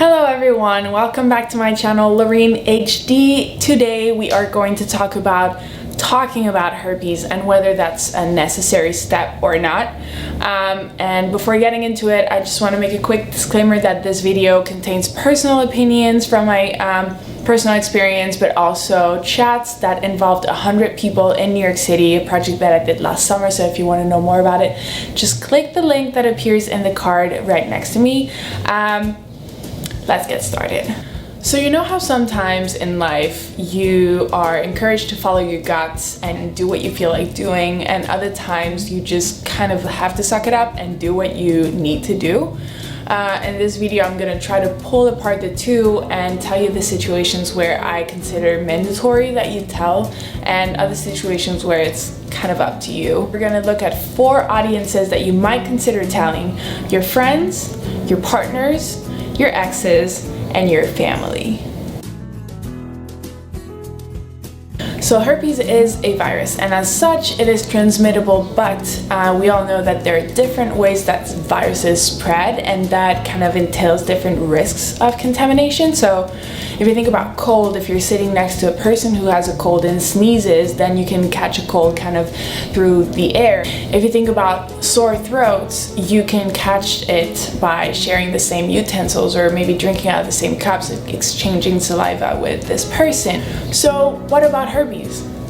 Hello everyone, welcome back to my channel, Lorene HD. Today we are going to talk about talking about herpes and whether that's a necessary step or not. And before getting into it, I just want to make a quick disclaimer that this video contains personal opinions from my personal experience, but also chats that involved 100 people in New York City, a project that I did last summer. So if you want to know more about it, just click the link that appears in the card right next to me. Let's get started. So you know how sometimes in life you are encouraged to follow your guts and do what you feel like doing, and other times you just kind of have to suck it up and do what you need to do. In this video I'm going to try to pull apart the two and tell you the situations where I consider mandatory that you tell and other situations where it's kind of up to you. We're going to look at 4 audiences that you might consider telling: your friends, your partners, your exes, and your family. So herpes is a virus, and as such it is transmittable, but we all know that there are different ways that viruses spread, and that kind of entails different risks of contamination. So if you think about cold, if you're sitting next to a person who has a cold and sneezes, then you can catch a cold kind of through the air. If you think about sore throats, you can catch it by sharing the same utensils or maybe drinking out of the same cups, exchanging saliva with this person. So what about herpes?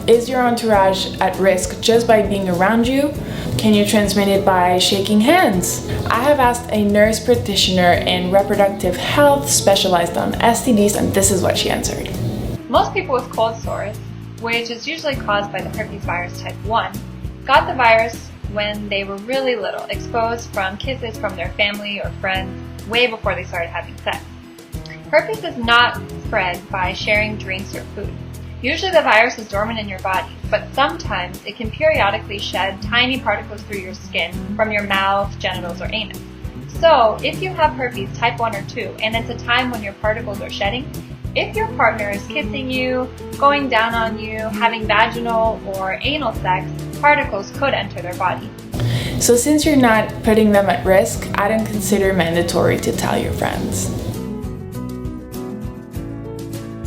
Is your entourage at risk just by being around you? Can you transmit it by shaking hands? I have asked a nurse practitioner in reproductive health specialized on STDs, and this is what she answered. Most people with cold sores, which is usually caused by the herpes virus type 1, got the virus when they were really little, exposed from kisses from their family or friends way before they started having sex. Herpes is not spread by sharing drinks or food. Usually the virus is dormant in your body, but sometimes it can periodically shed tiny particles through your skin from your mouth, genitals, or anus. So if you have herpes type 1 or 2, and it's a time when your particles are shedding, if your partner is kissing you, going down on you, having vaginal or anal sex, particles could enter their body. So since you're not putting them at risk, I don't consider mandatory to tell your friends.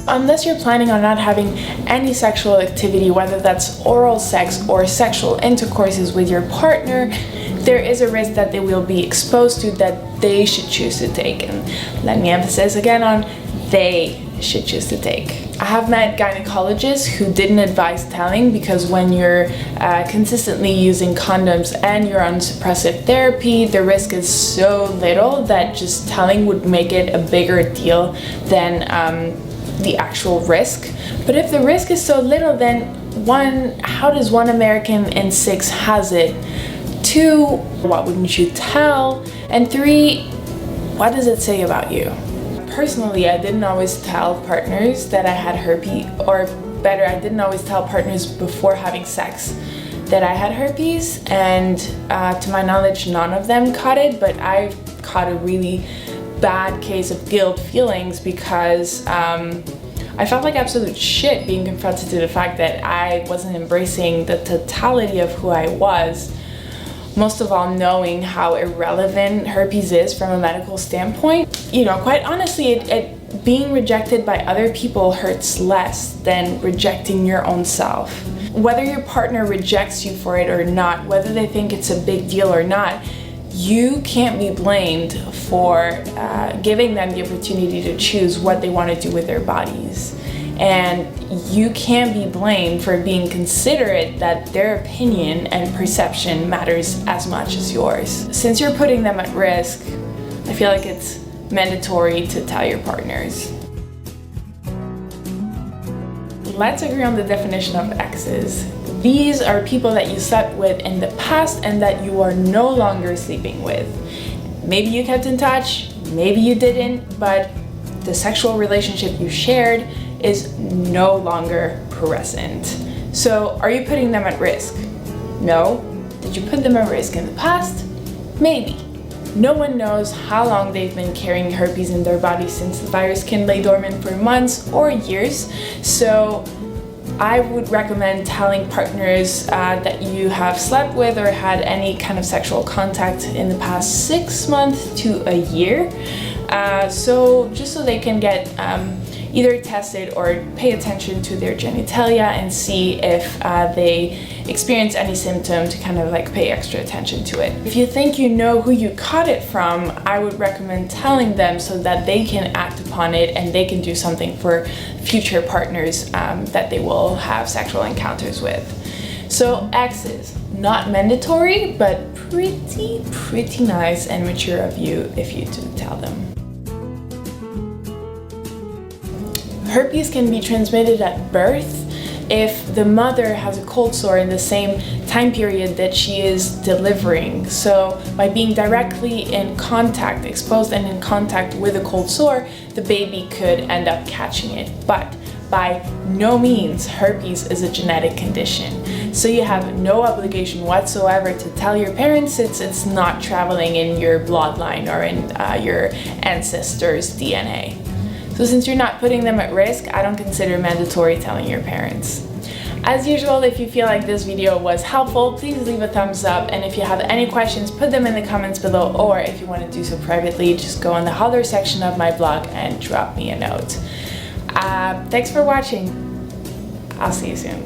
Unless you're planning on not having any sexual activity, whether that's oral sex or sexual intercourses with your partner, there is a risk that they will be exposed to that they should choose to take. And let me emphasize again on they should choose to take. I have met gynecologists who didn't advise telling because when you're consistently using condoms and you're on suppressive therapy, the risk is so little that just telling would make it a bigger deal than the actual risk. But if the risk is so little, then 1, how does 1 American in 6 has it? 2, what wouldn't you tell? And 3, what does it say about you? Personally, I didn't always tell partners that I had herpes, or better, I didn't always tell partners before having sex that I had herpes, and to my knowledge none of them caught it, but I caught a really bad case of guilt feelings because I felt like absolute shit being confronted to the fact that I wasn't embracing the totality of who I was. Most of all, knowing how irrelevant herpes is from a medical standpoint. You know, quite honestly, being rejected by other people hurts less than rejecting your own self. Whether your partner rejects you for it or not, whether they think it's a big deal or not, you can't be blamed for giving them the opportunity to choose what they want to do with their bodies. And you can't be blamed for being considerate that their opinion and perception matters as much as yours. Since you're putting them at risk, I feel like it's mandatory to tell your partners. Let's agree on the definition of exes. These are people that you slept with in the past and that you are no longer sleeping with. Maybe you kept in touch, maybe you didn't, but the sexual relationship you shared is no longer present. So are you putting them at risk? No. Did you put them at risk in the past? Maybe. No one knows how long they've been carrying herpes in their body, since the virus can lay dormant for months or years. So I would recommend telling partners that you have slept with or had any kind of sexual contact in the past 6 months to a year. So just so they can get either tested or pay attention to their genitalia and see if they experience any symptom, to kind of like pay extra attention to it. If you think you know who you caught it from, I would recommend telling them so that they can act upon it and they can do something for future partners that they will have sexual encounters with. So exes, not mandatory, but pretty nice and mature of you if you do tell them. Herpes can be transmitted at birth if the mother has a cold sore in the same time period that she is delivering. So by being directly in contact, exposed and in contact with a cold sore, the baby could end up catching it. But by no means, herpes is a genetic condition. So you have no obligation whatsoever to tell your parents it's not traveling in your bloodline or in your ancestors' DNA. So since you're not putting them at risk, I don't consider mandatory telling your parents. As usual, if you feel like this video was helpful, please leave a thumbs up, and if you have any questions, put them in the comments below, or if you want to do so privately, just go in the holler section of my blog and drop me a note. Thanks for watching. I'll see you soon.